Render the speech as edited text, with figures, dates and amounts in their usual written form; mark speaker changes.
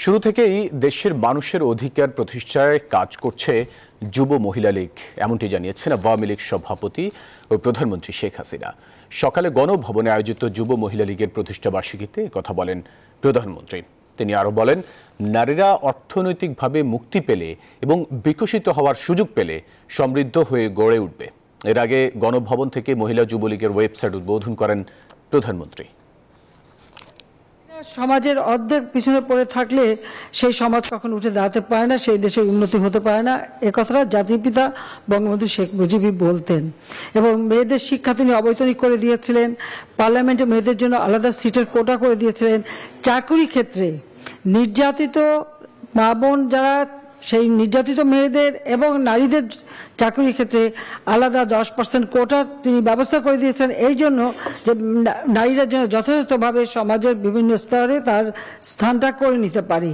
Speaker 1: শুরু থেকেই দেশের মানুষের অধিকার প্রতিষ্ঠায় কাজ করছে যুব মহিলা লীগ, এমনটি জানিয়েছেন আওয়ামী লীগ সভাপতি ও প্রধানমন্ত্রী শেখ হাসিনা। সকালে গণভবনে আয়োজিত যুব মহিলা লীগের প্রতিষ্ঠা বার্ষিকীতে কথা বলেন প্রধানমন্ত্রী। তিনি আরও বলেন, নারীরা অর্থনৈতিকভাবে মুক্তি পেলে এবং বিকশিত হওয়ার সুযোগ পেলে সমৃদ্ধ হয়ে গড়ে উঠবে। এর আগে গণভবন থেকে মহিলা যুবলীগের ওয়েবসাইট উদ্বোধন করেন প্রধানমন্ত্রী।
Speaker 2: সমাজের অর্ধেক পিছনে পড়ে থাকলে সেই সমাজ কখন উঠে দাঁড়াতে পারে না, সেই দেশের উন্নতি হতে পারে না। এ কথাটা জাতির পিতা বঙ্গবন্ধু শেখ মুজিবই বলতেন। এবং মেয়েদের শিক্ষা তিনি অবৈতনিক করে দিয়েছিলেন। পার্লামেন্টে মেয়েদের জন্য আলাদা সিটের কোটা করে দিয়েছিলেন। চাকরি ক্ষেত্রে নির্যাতিত মা বোন যারা, সেই নির্যাতিত মেয়েদের এবং নারীদের চাকরির ক্ষেত্রে আলাদা 10% কোটা তিনি ব্যবস্থা করে দিয়েছেন, এই জন্য যে নারীরা যেন যথাযথভাবে সমাজের বিভিন্ন স্তরে তার স্থানটা করে নিতে পারে।